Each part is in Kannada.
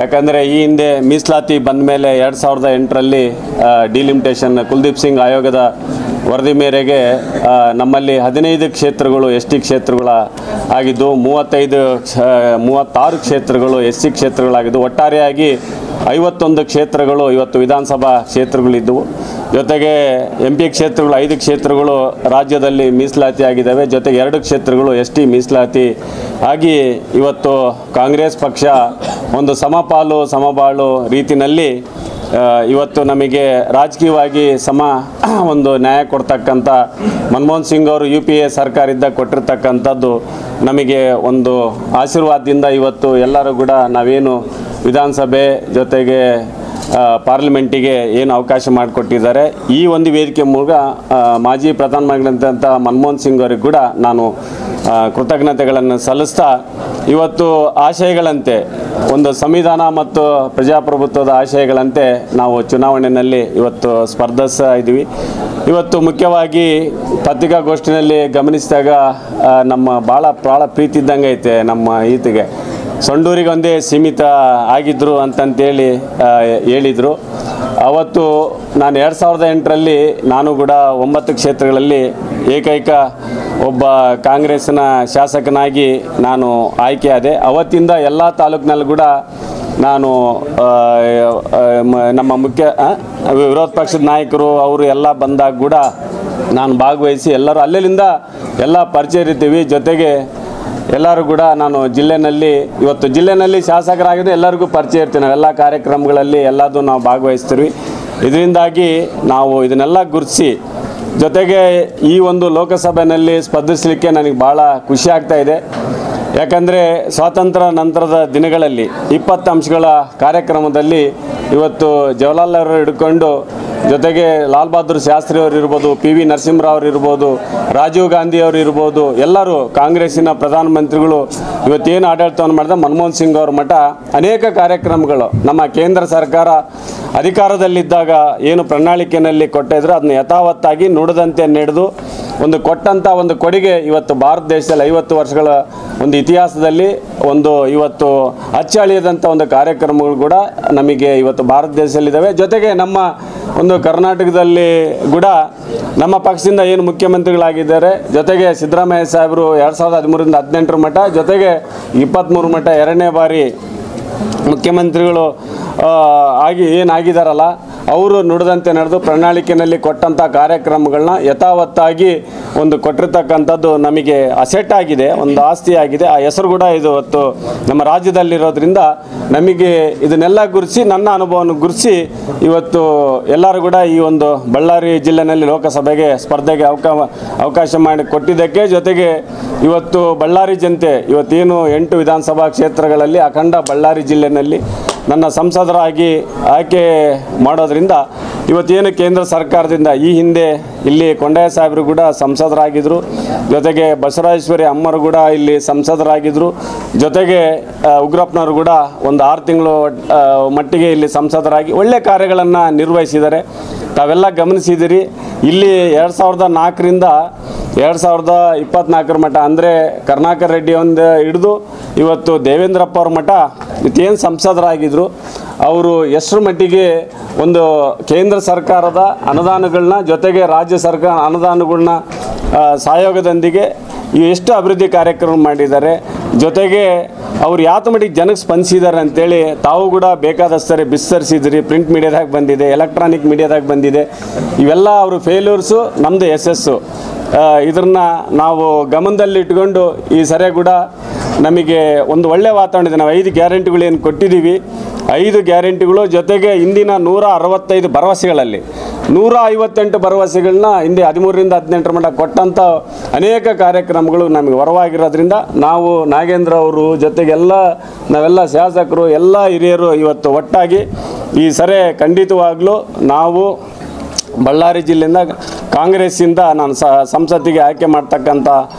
ಯಾಕಂದರೆ ಈ ಹಿಂದೆ ಮೀಸಲಾತಿ ಬಂದ ಮೇಲೆ 2008ರಲ್ಲಿ ಡಿಲಿಮಿಟೇಷನ್ ಕುಲ್ದೀಪ್ ಸಿಂಗ್ ಆಯೋಗದ ವರದಿ ಮೇರೆಗೆ ನಮ್ಮಲ್ಲಿ 15 ಕ್ಷೇತ್ರಗಳು ST ಕ್ಷೇತ್ರಗಳ ಆಗಿದ್ದು, 36 ಕ್ಷೇತ್ರಗಳು SC ಕ್ಷೇತ್ರಗಳಾಗಿದ್ದು, ಒಟ್ಟಾರೆಯಾಗಿ 51 ಕ್ಷೇತ್ರಗಳು ಇವತ್ತು ವಿಧಾನಸಭಾ ಕ್ಷೇತ್ರಗಳಿದ್ದವು. ಜೊತೆಗೆ MP ಕ್ಷೇತ್ರಗಳು 5 ಕ್ಷೇತ್ರಗಳು ರಾಜ್ಯದಲ್ಲಿ ಮೀಸಲಾತಿ ಆಗಿದ್ದಾವೆ. ಜೊತೆಗೆ 2 ಕ್ಷೇತ್ರಗಳು ST ಮೀಸಲಾತಿ ಆಗಿ ಇವತ್ತು ಕಾಂಗ್ರೆಸ್ ಪಕ್ಷ ಒಂದು ಸಮಪಾಲು ಸಮಬಾಳು ರೀತಿಯಲ್ಲಿ ಇವತ್ತು ನಮಗೆ ರಾಜಕೀಯವಾಗಿ ಒಂದು ನ್ಯಾಯ ಕೊಡ್ತಕ್ಕಂಥ ಮನಮೋಹನ್ ಸಿಂಗ್ ಅವರು UPA ಸರ್ಕಾರದಿಂದ ಕೊಟ್ಟಿರ್ತಕ್ಕಂಥದ್ದು ನಮಗೆ ಒಂದು ಆಶೀರ್ವಾದದಿಂದ ಇವತ್ತು ಎಲ್ಲರೂ ಕೂಡ ನಾವೇನು ವಿಧಾನಸಭೆ ಜೊತೆಗೆ ಪಾರ್ಲಿಮೆಂಟಿಗೆ ಏನು ಅವಕಾಶ ಮಾಡಿಕೊಟ್ಟಿದ್ದಾರೆ, ಈ ಒಂದು ವೇದಿಕೆ ಮೂಲಕ ಮಾಜಿ ಪ್ರಧಾನಮಂತ್ರಿಗಳಂತ ಮನಮೋಹನ್ ಸಿಂಗ್ ಅವರಿಗೆ ಕೂಡ ನಾನು ಕೃತಜ್ಞತೆಗಳನ್ನು ಸಲ್ಲಿಸ್ತಾ, ಇವತ್ತು ಆಶಯಗಳಂತೆ ಒಂದು ಸಂವಿಧಾನ ಮತ್ತು ಪ್ರಜಾಪ್ರಭುತ್ವದ ಆಶಯಗಳಂತೆ ನಾವು ಚುನಾವಣೆಯಲ್ಲಿ ಇವತ್ತು ಸ್ಪರ್ಧಿಸ್ತಾ ಇದ್ದೀವಿ. ಇವತ್ತು ಮುಖ್ಯವಾಗಿ ಪತ್ರಿಕಾಗೋಷ್ಠಿನಲ್ಲಿ ಗಮನಿಸಿದಾಗ ನಮ್ಮ ಭಾಳ ಪ್ರೀತಿ ಇದ್ದಂಗೆ ಐತೆ ನಮ್ಮ ಈತಿಗೆ ಸೊಂಡೂರಿಗೆ ಒಂದೇ ಸೀಮಿತ ಆಗಿದ್ದರು ಅಂತಂತೇಳಿ ಹೇಳಿದರು. ಅವತ್ತು ನಾನು 2008ರಲ್ಲಿ ನಾನು ಕೂಡ 9 ಕ್ಷೇತ್ರಗಳಲ್ಲಿ ಏಕೈಕ ಒಬ್ಬ ಕಾಂಗ್ರೆಸ್ಸಿನ ಶಾಸಕನಾಗಿ ನಾನು ಆಯ್ಕೆಯಾದೆ. ಅವತ್ತಿಂದ ಎಲ್ಲ ತಾಲೂಕಿನಲ್ಲೂ ಕೂಡ ನಾನು ನಮ್ಮ ವಿರೋಧ ಪಕ್ಷದ ನಾಯಕರು ಅವರು ಎಲ್ಲ ಬಂದಾಗ ಕೂಡ ನಾನು ಭಾಗವಹಿಸಿ ಎಲ್ಲರೂ ಅಲ್ಲಿಂದ ಎಲ್ಲ ಪರಿಚಯ ಇರ್ತೀವಿ. ಜೊತೆಗೆ ಎಲ್ಲರೂ ಕೂಡ ನಾನು ಇವತ್ತು ಜಿಲ್ಲೆಯಲ್ಲಿ ಶಾಸಕರಾಗಿದ್ದು ಎಲ್ಲರಿಗೂ ಪರಿಚಯ ಇರ್ತೀವಿ. ನಾವೆಲ್ಲ ಕಾರ್ಯಕ್ರಮಗಳಲ್ಲಿ ಎಲ್ಲದೂ ನಾವು ಭಾಗವಹಿಸ್ತೀವಿ. ಇದರಿಂದಾಗಿ ನಾವು ಇದನ್ನೆಲ್ಲ ಗುರುತಿಸಿ ಜೊತೆಗೆ ಈ ಒಂದು ಲೋಕಸಭೆಯಲ್ಲಿ ಸ್ಪರ್ಧಿಸಲಿಕ್ಕೆ ನನಗೆ ಭಾಳ ಖುಷಿ ಆಗ್ತಾ ಇದೆ. ಯಾಕಂದರೆ ಸ್ವಾತಂತ್ರ್ಯ ನಂತರದ ದಿನಗಳಲ್ಲಿ 20 ಅಂಶಗಳ ಕಾರ್ಯಕ್ರಮದಲ್ಲಿ ಇವತ್ತು ಜವಾಹರ್ಲಾಲ್ ಅವರು ಹಿಡ್ಕೊಂಡು ಜೊತೆಗೆ ಲಾಲ್ ಬಹದ್ದೂರ್ ಶಾಸ್ತ್ರಿ ಅವರು ಇರ್ಬೋದು, PV ನರಸಿಂಹರಾವ್ ಅವರು ಇರ್ಬೋದು, ರಾಜೀವ್ ಗಾಂಧಿ ಅವರು ಇರ್ಬೋದು, ಎಲ್ಲರೂ ಕಾಂಗ್ರೆಸ್ಸಿನ ಪ್ರಧಾನಮಂತ್ರಿಗಳು ಇವತ್ತೇನು ಆಡಳಿತವನ್ನು ಮಾಡಿದ ಮನಮೋಹನ್ ಸಿಂಗ್ ಅವ್ರ ಮಠ ಅನೇಕ ಕಾರ್ಯಕ್ರಮಗಳು ನಮ್ಮ ಕೇಂದ್ರ ಸರ್ಕಾರ ಅಧಿಕಾರದಲ್ಲಿದ್ದಾಗ ಏನು ಪ್ರಣಾಳಿಕೆಯಲ್ಲಿ ಕೊಟ್ಟಿದ್ರು ಅದನ್ನು ಯಥಾವತ್ತಾಗಿ ನುಡಿದಂತೆ ನಡೆದು ಒಂದು ಕೊಟ್ಟಂಥ ಒಂದು ಕೊಡುಗೆ ಇವತ್ತು ಭಾರತ ದೇಶದಲ್ಲಿ 50 ವರ್ಷಗಳ ಒಂದು ಇತಿಹಾಸದಲ್ಲಿ ಇವತ್ತು ಅಚ್ಚಳಿಯದಂಥ ಒಂದು ಕಾರ್ಯಕ್ರಮಗಳು ಕೂಡ ನಮಗೆ ಇವತ್ತು ಭಾರತ ದೇಶದಲ್ಲಿದ್ದಾವೆ. ಜೊತೆಗೆ ನಮ್ಮ ಒಂದು ಕರ್ನಾಟಕದಲ್ಲಿ ಕೂಡ ನಮ್ಮ ಪಕ್ಷದಿಂದ ಏನು ಮುಖ್ಯಮಂತ್ರಿಗಳಾಗಿದ್ದಾರೆ, ಜೊತೆಗೆ ಸಿದ್ದರಾಮಯ್ಯ ಸಾಹೇಬರು 2013ರಿಂದ 18 ಮಟ್ಟ, ಜೊತೆಗೆ 23 ಮಟ್ಟ 2ನೇ ಬಾರಿ ಮುಖ್ಯಮಂತ್ರಿಗಳು ಏನಾಗಿದ್ದಾರಲ್ಲ ಅವರು ನುಡಿದಂತೆ ನಡೆದು ಪ್ರಣಾಳಿಕೆಯಲ್ಲಿ ಕೊಟ್ಟಂಥ ಕಾರ್ಯಕ್ರಮಗಳನ್ನ ಯಥಾವತ್ತಾಗಿ ಕೊಟ್ಟಿರ್ತಕ್ಕಂಥದ್ದು ನಮಗೆ ಅಸೆಟ್ ಆಗಿದೆ, ಒಂದು ಆಸ್ತಿ ಆಗಿದೆ. ಆ ಹೆಸರು ಕೂಡ ಇವತ್ತು ನಮ್ಮ ರಾಜ್ಯದಲ್ಲಿರೋದ್ರಿಂದ ನಮಗೆ ಇದನ್ನೆಲ್ಲ ಗುರುತಿಸಿ ನನ್ನ ಅನುಭವವನ್ನು ಗುರುತಿಸಿ ಇವತ್ತು ಎಲ್ಲರೂ ಕೂಡ ಈ ಒಂದು ಬಳ್ಳಾರಿ ಜಿಲ್ಲೆಯಲ್ಲಿ ಲೋಕಸಭೆಗೆ ಸ್ಪರ್ಧೆಗೆ ಅವಕಾಶ ಮಾಡಿ ಕೊಟ್ಟಿದ್ದಕ್ಕೆ, ಜೊತೆಗೆ ಇವತ್ತು ಬಳ್ಳಾರಿ ಜನತೆ ಇವತ್ತೇನು 8 ವಿಧಾನಸಭಾ ಕ್ಷೇತ್ರಗಳಲ್ಲಿ ಅಖಂಡ ಬಳ್ಳಾರಿ ಜಿಲ್ಲೆಯಲ್ಲಿ ನನ್ನ ಸಂಸದರಾಗಿ ಆಯ್ಕೆ ಮಾಡೋದ್ರಿಂದ ಇವತ್ತೇನು ಕೇಂದ್ರ ಸರ್ಕಾರದಿಂದ ಈ ಹಿಂದೆ ಇಲ್ಲಿ ಕೊಂಡಯ್ಯ ಸಾಹೇಬರು ಕೂಡ ಸಂಸದರಾಗಿದ್ದರು, ಜೊತೆಗೆ ಬಸವರಾಜೇಶ್ವರಿ ಅಮ್ಮರು ಕೂಡ ಇಲ್ಲಿ ಸಂಸದರಾಗಿದ್ದರು, ಜೊತೆಗೆ ಉಗ್ರಪ್ಪನವರು ಕೂಡ ಒಂದು 6 ತಿಂಗಳು ಮಟ್ಟಿಗೆ ಇಲ್ಲಿ ಸಂಸದರಾಗಿ ಒಳ್ಳೆ ಕಾರ್ಯಗಳನ್ನು ನಿರ್ವಹಿಸಿದ್ದಾರೆ. ತಾವೆಲ್ಲ ಗಮನಿಸಿದಿರಿ. ಇಲ್ಲಿ 2004ರಿಂದ 2024 ಮಟ್ಟ ಅಂದರೆ ಕರುಣಾಕರ್ ರೆಡ್ಡಿ ಒಂದು ಹಿಡಿದು ಇವತ್ತು ದೇವೇಂದ್ರಪ್ಪ ಅವ್ರ ಮಟ್ಟ ಇವತ್ತೇನು ಸಂಸದರಾಗಿದ್ದರು ಅವರು ಎಷ್ಟರ ಮಟ್ಟಿಗೆ ಒಂದು ಕೇಂದ್ರ ಸರ್ಕಾರದ ಅನುದಾನಗಳನ್ನ ಜೊತೆಗೆ ರಾಜ್ಯ ಸರ್ಕಾರ ಅನುದಾನಗಳನ್ನ ಸಹಯೋಗದೊಂದಿಗೆ ಎಷ್ಟು ಅಭಿವೃದ್ಧಿ ಕಾರ್ಯಕ್ರಮ ಮಾಡಿದ್ದಾರೆ, ಜೊತೆಗೆ ಅವ್ರು ಯಾತ ಮಟ್ಟಿಗೆ ಜನಕ್ಕೆ ಸ್ಪಂದಿಸಿದ್ದಾರೆ ಅಂತೇಳಿ ತಾವು ಕೂಡ ಬೇಕಾದಷ್ಟೇ ಬಿಸ್ತರಿಸಿದ್ರಿ. ಪ್ರಿಂಟ್ ಮೀಡಿಯಾದಾಗ ಬಂದಿದೆ, ಎಲೆಕ್ಟ್ರಾನಿಕ್ ಮೀಡಿಯಾದಾಗ ಬಂದಿದೆ. ಇವೆಲ್ಲ ಅವರು ಫೇಲ್ಯೂರ್ಸು, ನಮ್ಮದು ಯಶಸ್ಸು. ಇದನ್ನ ನಾವು ಗಮನದಲ್ಲಿಟ್ಕೊಂಡು ಈ ಸರಿ ಕೂಡ ನಮಗೆ ಒಂದು ಒಳ್ಳೆಯ ವಾತಾವರಣ ಇದೆ. ನಾವು 5 ಗ್ಯಾರಂಟಿಗಳು ಏನು ಕೊಟ್ಟಿದ್ದೀವಿ, 5 ಗ್ಯಾರಂಟಿಗಳು ಜೊತೆಗೆ ಇಂದಿನ 165 ಭರವಸೆಗಳಲ್ಲಿ 158 ಭರವಸೆಗಳನ್ನ ಹಿಂದೆ 13ರಿಂದ 18 ಮಟ್ಟ ಕೊಟ್ಟಂಥ ಅನೇಕ ಕಾರ್ಯಕ್ರಮಗಳು ನಮಗೆ ಹೊರವಾಗಿರೋದ್ರಿಂದ ನಾವು ನಾಗೇಂದ್ರ ಅವರು ಜೊತೆಗೆ ನಾವೆಲ್ಲ ಶಾಸಕರು ಎಲ್ಲ ಹಿರಿಯರು ಇವತ್ತು ಒಟ್ಟಾಗಿ ಈ ಸರಿ ಖಂಡಿತವಾಗ್ಲೂ ನಾವು ಬಳ್ಳಾರಿ ಜಿಲ್ಲೆಯಿಂದ ಕಾಂಗ್ರೆಸ್ಸಿಂದ ನಾನು ಸಂಸತ್ತಿಗೆ ಆಯ್ಕೆ ಮಾಡ್ತಕ್ಕಂಥ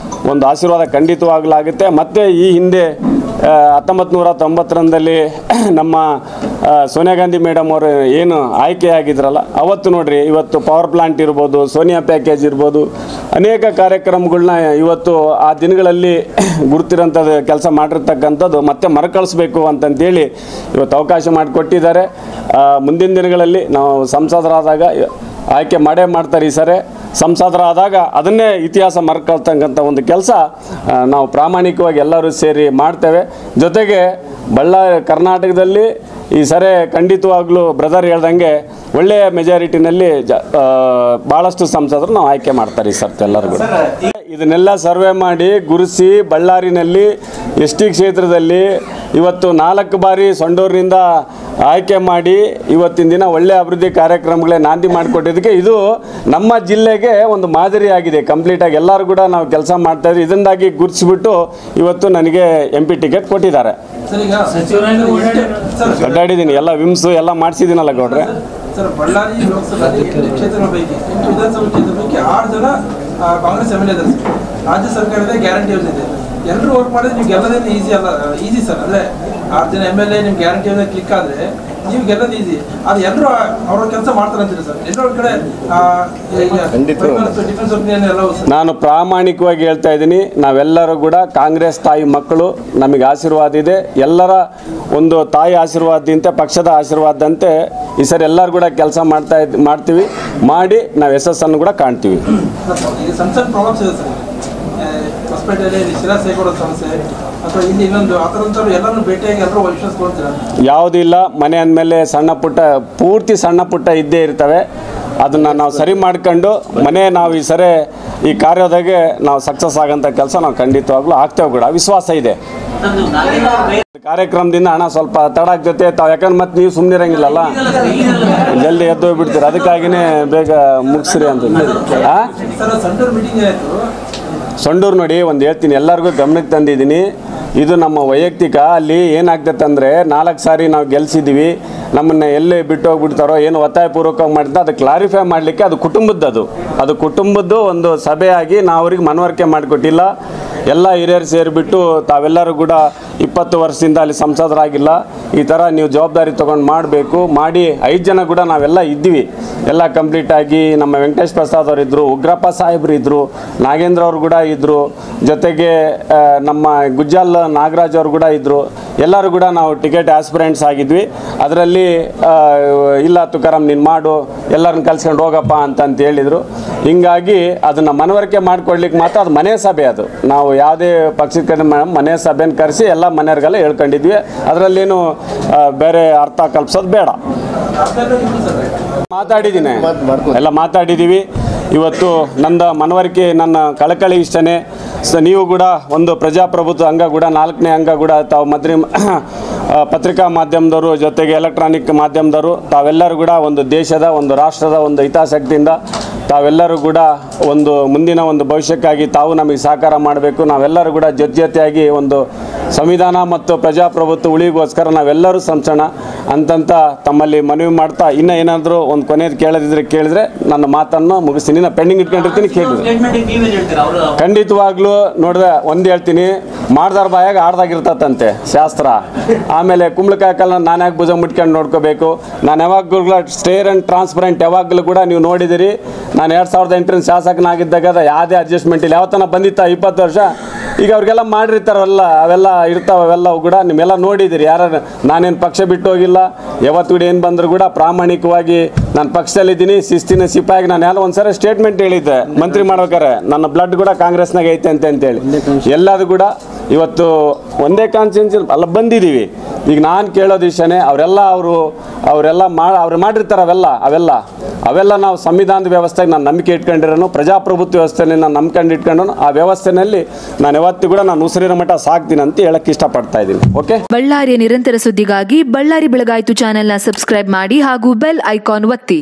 ಒಂದು ಆಶೀರ್ವಾದ ಖಂಡಿತವಾಗಲಾಗುತ್ತೆ. ಮತ್ತು ಈ ಹಿಂದೆ 1990ರಲ್ಲಿ ನಮ್ಮ ಸೋನಿಯಾ ಗಾಂಧಿ ಮೇಡಮ್ ಅವರು ಏನು ಆಯ್ಕೆಯಾಗಿದ್ರಲ್ಲ, ಅವತ್ತು ನೋಡ್ರಿ, ಇವತ್ತು ಪವರ್ ಪ್ಲಾಂಟ್ ಇರ್ಬೋದು, ಸೋನಿಯಾ ಪ್ಯಾಕೇಜ್ ಇರ್ಬೋದು, ಅನೇಕ ಕಾರ್ಯಕ್ರಮಗಳನ್ನ ಇವತ್ತು ಆ ದಿನಗಳಲ್ಲಿ ಗುರುತಿರೋಂಥದ್ದು ಕೆಲಸ ಮಾಡಿರ್ತಕ್ಕಂಥದ್ದು ಮತ್ತೆ ಮರುಕಳಿಸ್ಬೇಕು ಅಂತಂತೇಳಿ ಇವತ್ತು ಅವಕಾಶ ಮಾಡಿಕೊಟ್ಟಿದ್ದಾರೆ. ಮುಂದಿನ ದಿನಗಳಲ್ಲಿ ನಾವು ಸಂಸದರಾದಾಗ ಆಯ್ಕೆ ಮಾಡೇ ಮಾಡ್ತಾರೆ. ಈ ಸರಿ ಸಂಸದರಾದಾಗ ಅದನ್ನೇ ಇತಿಹಾಸ ಮರ್ಕೊಳ್ತಕ್ಕಂಥ ಒಂದು ಕೆಲಸ ನಾವು ಪ್ರಾಮಾಣಿಕವಾಗಿ ಎಲ್ಲರೂ ಸೇರಿ ಮಾಡ್ತೇವೆ. ಜೊತೆಗೆ ಕರ್ನಾಟಕದಲ್ಲಿ ಈ ಸರಿ ಖಂಡಿತವಾಗ್ಲೂ ಬ್ರದರ್ ಹೇಳ್ದಂಗೆ ಒಳ್ಳೆಯ ಮೆಜಾರಿಟಿನಲ್ಲಿ ಭಾಳಷ್ಟು ಸಂಸದರು ನಾವು ಆಯ್ಕೆ ಮಾಡ್ತಾರೆ ಈ ಸರ್ತಿ ಎಲ್ಲರಿಗೂ. ಇದನ್ನೆಲ್ಲ ಸರ್ವೆ ಮಾಡಿ ಗುರುಸಿ ಬಳ್ಳಾರಿನಲ್ಲಿ ಎಸ್ ಟಿ ಕ್ಷೇತ್ರದಲ್ಲಿ ಇವತ್ತು 4 ಬಾರಿ ಸಂಡೂರಿನಿಂದ ಆಯ್ಕೆ ಮಾಡಿ ಇವತ್ತಿನ ದಿನ ಒಳ್ಳೆಯ ಅಭಿವೃದ್ಧಿ ಕಾರ್ಯಕ್ರಮಗಳೇ ನಾಂದಿ ಮಾಡಿಕೊಟ್ಟಿದ್ದಕ್ಕೆ ಇದು ನಮ್ಮ ಜಿಲ್ಲೆಗೆ ಒಂದು ಮಾದರಿಯಾಗಿದೆ. ಕಂಪ್ಲೀಟಾಗಿ ಎಲ್ಲರೂ ಕೂಡ ನಾವು ಕೆಲಸ ಮಾಡ್ತಾಯಿದ್ವಿ. ಇದರಿಂದಾಗಿ ಗುರುತಿಸ್ಬಿಟ್ಟು ಇವತ್ತು ನನಗೆ MP ಟಿಕೆಟ್ ಕೊಟ್ಟಿದ್ದಾರೆ. ಅಡ್ಡಾಡಿದ್ದೀನಿ, ಎಲ್ಲ ವಿಮ್ಸು ಎಲ್ಲ ಮಾಡಿಸಿದ್ದೀನಲ್ಲ ಗೌಡ್ರೆ. ಸರ್, ಬಳ್ಳಾರಿ ಲೋಕಸಭಾ ಕ್ಷೇತ್ರಗಳ ಪೈಕಿ 8 ವಿಧಾನಸಭಾ ಕ್ಷೇತ್ರ ಪೈಕಿ 6 ಜನ ಕಾಂಗ್ರೆಸ್ MLA ಇದ್ದಾರೆ. ರಾಜ್ಯ ಸರ್ಕಾರದ ಗ್ಯಾರಂಟಿ ಯೋಜನೆ ಇದೆ. ಎಲ್ಲರೂ ವರ್ಕ್ ಮಾಡಿದ್ರೆ ನೀವು ಗೆಲ್ಲೋದೇನು ಈಸಿ ಸರ್. ಅಂದರೆ 6 ಜನ MLA ನಿಮ್ಮ ಗ್ಯಾರಂಟಿ ಯೋಜನೆ ಕ್ಲಿಕ್ ಆದರೆ ನೀವು ಗೆಲ್ಲೋದು ಈಸಿ. ಅದು ಎಲ್ಲರೂ ಅವ್ರ ಕೆಲಸ ಮಾಡ್ತಾರೆ ಅಂತೀರಿ ಸರ್. ಎಲ್ಲರ ಕಡೆ ಡಿಫೆನ್ಸ್ ಒಪಿನಿಯನ್ ಎಲ್ಲ. ನಾನು ಪ್ರಾಮಾಣಿಕವಾಗಿ ಹೇಳ್ತಾ ಇದ್ದೀನಿ, ನಾವೆಲ್ಲರೂ ಕೂಡ ಕಾಂಗ್ರೆಸ್ ತಾಯಿ ಮಕ್ಕಳು. ನಮಗೆ ಆಶೀರ್ವಾದ ಇದೆ. ಎಲ್ಲರ ಒಂದು ತಾಯಿ ಆಶೀರ್ವಾದದಂತೆ, ಪಕ್ಷದ ಆಶೀರ್ವಾದದಂತೆ ಈ ಸರಿ ಎಲ್ಲರೂ ಕೂಡ ಕೆಲಸ ಮಾಡ್ತೀವಿ. ಮಾಡಿ ನಾವು ಯಶಸ್ಸನ್ನು ಕೂಡ ಕಾಣ್ತೀವಿ. ಸಂಸತ್ ಪ್ರಾಬ್ಲಮ್ಸ್ ಇದೆ ಸರ್. ಹೊಸಪೇಟೆಯಲ್ಲಿ ಶಿರಾಸೇಗೌಡ ಸಮಸ್ಯೆ ಅಥವಾ ಇಲ್ಲಿ ಇನ್ನೊಂದು ಆ ಥರ ಎಲ್ಲರೂ ಭೇಟಿಯಾಗಿ ಎಲ್ಲರೂ ವಿಶ್ವಾಸ ಕೊಡ್ತೀರಾ? ಯಾವುದೂ ಇಲ್ಲ. ಮನೆ ಅಂದಮೇಲೆ ಪೂರ್ತಿ ಸಣ್ಣ ಪುಟ್ಟ ಇದ್ದೇ ಇರ್ತವೆ. ಅದನ್ನು ನಾವು ಸರಿ ಮಾಡ್ಕೊಂಡು ನಾವು ಈ ಸರಿ ಈ ಕಾರ್ಯದಾಗೆ ನಾವು ಸಕ್ಸಸ್ ಆಗೋಂಥ ಕೆಲಸ ನಾವು ಖಂಡಿತವಾಗ್ಲೂ ಆಗ್ತೇವೆ ಕೂಡ, ವಿಶ್ವಾಸ ಇದೆ. ಕಾರ್ಯಕ್ರಮದಿಂದ ಹಣ ಸ್ವಲ್ಪ ತಡ ಆಗ್ತೈತೆ ತಾವು, ಯಾಕಂದ್ರೆ ಮತ್ತೆ ನೀವು ಸುಮ್ಮನೆ ಇರಂಗಿಲ್ಲಲ್ಲ, ಜಲ್ದಿ ಎದ್ದು ಹೋಗ್ಬಿಡ್ತೀರಿ. ಅದಕ್ಕಾಗಿಯೇ ಬೇಗ ಮುಗಿಸ್ರಿ ಅಂತ. ಸಂಡೂರು ನೋಡಿ, ಒಂದು ಹೇಳ್ತೀನಿ, ಎಲ್ಲರಿಗೂ ಗಮನಕ್ಕೆ ತಂದಿದ್ದೀನಿ. ಇದು ನಮ್ಮ ವೈಯಕ್ತಿಕ. ಅಲ್ಲಿ ಏನಾಗ್ತೈತೆ ಅಂದರೆ 4 ಸಾರಿ ನಾವು ಗೆಲ್ಸಿದ್ದೀವಿ. ನಮ್ಮನ್ನು ಎಲ್ಲಿ ಬಿಟ್ಟು ಹೋಗ್ಬಿಡ್ತಾರೋ ಏನು ಒತ್ತಾಯಪೂರ್ವಕವಾಗಿ ಮಾಡಿದ್ರೆ ಅದು ಕ್ಲಾರಿಫೈ ಮಾಡಲಿಕ್ಕೆ ಅದು ಕುಟುಂಬದ್ದು ಒಂದು ಸಭೆಯಾಗಿ ನಾವು ಅವ್ರಿಗೆ ಮನವರಿಕೆ ಮಾಡಿಕೊಟ್ಟಿಲ್ಲ. ಎಲ್ಲ ಹಿರಿಯರು ಸೇರಿಬಿಟ್ಟು ತಾವೆಲ್ಲರೂ ಕೂಡ 20 ವರ್ಷದಿಂದ ಅಲ್ಲಿ ಸಂಸದರಾಗಿಲ್ಲ, ಈ ಥರ ನೀವು ಜವಾಬ್ದಾರಿ ತೊಗೊಂಡು ಮಾಡಬೇಕು. ಮಾಡಿ 5 ಜನ ಕೂಡ ನಾವೆಲ್ಲ ಇದ್ದೀವಿ, ಎಲ್ಲ ಕಂಪ್ಲೀಟಾಗಿ. ನಮ್ಮ ವೆಂಕಟೇಶ್ ಪ್ರಸಾದ್ ಅವರು ಇದ್ದರು, ಉಗ್ರಪ್ಪ ಸಾಹೇಬ್ರು ಇದ್ದರು, ನಾಗೇಂದ್ರ ಅವರು ಕೂಡ ಇದ್ದರು, ಜೊತೆಗೆ ನಮ್ಮ ಗುಜ್ಜಾಲ್ ನಾಗರಾಜ್ ಅವರು ಕೂಡ ಇದ್ದರು. ಎಲ್ಲರೂ ಕೂಡ ನಾವು ಟಿಕೆಟ್ ಆಸ್ಪಿರೆಂಟ್ಸ್ ಆಗಿದ್ವಿ. ಅದರಲ್ಲಿ ಇಲ್ಲ ತುಕಾರಾಮ್ ನೀನು ಮಾಡು, ಎಲ್ಲರನ್ನ ಕಲ್ಸ್ಕೊಂಡು ಹೋಗಪ್ಪ ಅಂತ ಹೇಳಿದರು. ಹಿಂಗಾಗಿ ಅದನ್ನು ಮನವರಿಕೆ ಮಾಡಿಕೊಡ್ಲಿಕ್ಕೆ ಮಾತ್ರ ಅದು ಮನೆ ಸಭೆ. ಅದು ನಾವು ಯಾವುದೇ ಪಕ್ಷದ ಕಡೆ ಮನೆ ಸಭೆನ ಕರೆಸಿ ಎಲ್ಲ ಮನೆಯವ್ರಿಗೆಲ್ಲ ಹೇಳ್ಕೊಂಡಿದ್ವಿ. ಅದರಲ್ಲೇನು ಬೇರೆ ಅರ್ಥ ಕಲ್ಪಿಸೋದು ಬೇಡ. ಮಾತಾಡಿದ್ದೀವಿ. ಇವತ್ತು ನನ್ನ ಮನವರಿಕೆ, ನನ್ನ ಕಳಕಳಿ ಇಷ್ಟನೇ. ನೀವು ಕೂಡ ಒಂದು ಪ್ರಜಾಪ್ರಭುತ್ವ ಅಂಗ ಕೂಡ, 4ನೇ ಅಂಗ ಕೂಡ ತಾವು ಪತ್ರಿಕಾ ಮಾಧ್ಯಮದವರು, ಜೊತೆಗೆ ಎಲೆಕ್ಟ್ರಾನಿಕ್ ಮಾಧ್ಯಮದವರು, ತಾವೆಲ್ಲರೂ ಕೂಡ ಒಂದು ದೇಶದ, ಒಂದು ರಾಷ್ಟ್ರದ ಒಂದು ಹಿತಾಸಕ್ತಿಯಿಂದ ತಾವೆಲ್ಲರೂ ಕೂಡ ಒಂದು ಮುಂದಿನ ಒಂದು ಭವಿಷ್ಯಕ್ಕಾಗಿ ತಾವು ನಮಗೆ ಸಹಕಾರ ಮಾಡಬೇಕು. ನಾವೆಲ್ಲರೂ ಕೂಡ ಜೊತೆಯಾಗಿ ಒಂದು ಸಂವಿಧಾನ ಮತ್ತು ಪ್ರಜಾಪ್ರಭುತ್ವ ಉಳಿಗೋಸ್ಕರ ನಾವೆಲ್ಲರೂ ಶ್ರಮಿಸೋಣ ಅಂತಂತ ತಮ್ಮಲ್ಲಿ ಮನವಿ ಮಾಡ್ತಾ, ಇನ್ನೂ ಏನಾದರೂ ಒಂದು ಕೊನೆಯದು ಕೇಳಿದ್ರೆ ನನ್ನ ಮಾತನ್ನು ಮುಗಿಸ್ತೀನಿ. ನಾನು ಪೆಂಡಿಂಗ್ ಇಟ್ಕೊಂಡಿರ್ತೀನಿ, ಕೇಳಿದ್ರೆ ಖಂಡಿತವಾಗ್ಲೂ ನೋಡಿದೆ. ಒಂದು ಹೇಳ್ತೀನಿ, ಮಾಡ್ದಾರ ಬಾಯಾಗ ಆಡ್ದಾಗಿರ್ತಂತೆ ಶಾಸ್ತ್ರ. ಆಮೇಲೆ ಕುಂಬಳಕಾಯಕಲ್ಲ ನಾನು ಯಾಕೆ ಭುಜ ಮುಟ್ಕೊಂಡು ನೋಡ್ಕೋಬೇಕು. ನಾನು ಯಾವಾಗಲೂ ಸ್ಟೇರ್ ಆ್ಯಂಡ್ ಟ್ರಾನ್ಸ್ಪರೆಂಟ್ ಯಾವಾಗಲೂ ಕೂಡ ನೀವು ನೋಡಿದಿರಿ. ನಾನು 2008 ಶಾಸಕನಾಗಿದ್ದಾಗ ಯಾವುದೇ ಅಡ್ಜಸ್ಟ್ಮೆಂಟ್ ಇಲ್ಲ. ಯಾವತ್ತನ ಬಂದಿತ್ತ 20 ವರ್ಷ. ಈಗ ಅವ್ರಿಗೆಲ್ಲ ಮಾಡಿರ್ತಾರಲ್ಲ, ಅವೆಲ್ಲ ಇರ್ತಾವೆ. ಅವೆಲ್ಲವು ಕೂಡ ನಿಮ್ಮೆಲ್ಲ ನೋಡಿದ್ದೀರಿ. ನಾನೇನು ಪಕ್ಷ ಬಿಟ್ಟು ಹೋಗಿಲ್ಲ. ಯಾವತ್ತು ಕೂಡ ಏನು ಬಂದರೂ ಕೂಡ ಪ್ರಾಮಾಣಿಕವಾಗಿ ನಾನು ಪಕ್ಷದಲ್ಲಿದ್ದೀನಿ, ಶಿಸ್ತಿನ ಸಿಪಾಯಿಗೆ. ನಾನು ಎಲ್ಲ ಒಂದು ಸರಿ ಸ್ಟೇಟ್ಮೆಂಟ್ ಹೇಳಿದ್ದೆ ಮಂತ್ರಿ ಮಾಡ್ಬೇಕಾರೆ, ನನ್ನ ಬ್ಲಡ್ ಕೂಡ ಕಾಂಗ್ರೆಸ್ನಾಗ ಐತೆ ಅಂತೇಳಿ. ಎಲ್ಲದು ಕೂಡ ಇವತ್ತು ಒಂದೇ ಕಾನ್ಸ್ಟಿಟ್ಯೂನ್ಸಿ ಅಲ್ಲ ಬಂದಿದ್ದೀವಿ. ಈಗ ನಾನು ಕೇಳೋದು ಇಷ್ಟನೇ, ಅವ್ರು ಮಾಡಿರ್ತಾರೆ ಅವೆಲ್ಲ ನಾವು ಸಂವಿಧಾನದ ವ್ಯವಸ್ಥೆಗೆ ನಾನು ನಂಬಿಕೆ ಇಟ್ಕೊಂಡಿರೋನು, ಪ್ರಜಾಪ್ರಭುತ್ವ ವ್ಯವಸ್ಥೆಯಲ್ಲಿ ನಾನು ನಂಬ್ಕೊಂಡು ಇಟ್ಕೊಂಡು ಆ ವ್ಯವಸ್ಥೆಯಲ್ಲಿ ನಾನು ಯಾವತ್ತೂ ಕೂಡ ನಾನು ಉಸಿರಿನ ಮಟ್ಟ ಸಾಕ್ತೀನಿ ಅಂತ ಹೇಳಕ್ಕೆ ಇಷ್ಟಪಡ್ತಾ ಇದ್ದೀನಿ. ಓಕೆ. ಬಳ್ಳಾರಿಯ ನಿರಂತರ ಸುದ್ದಿಗಾಗಿ ಬಳ್ಳಾರಿ ಬೆಳಗಾಯಿತು ಚಾನೆಲ್ನ ಸಬ್ಸ್ಕ್ರೈಬ್ ಮಾಡಿ ಹಾಗೂ ಬೆಲ್ ಐಕಾನ್ ಒತ್ತಿ.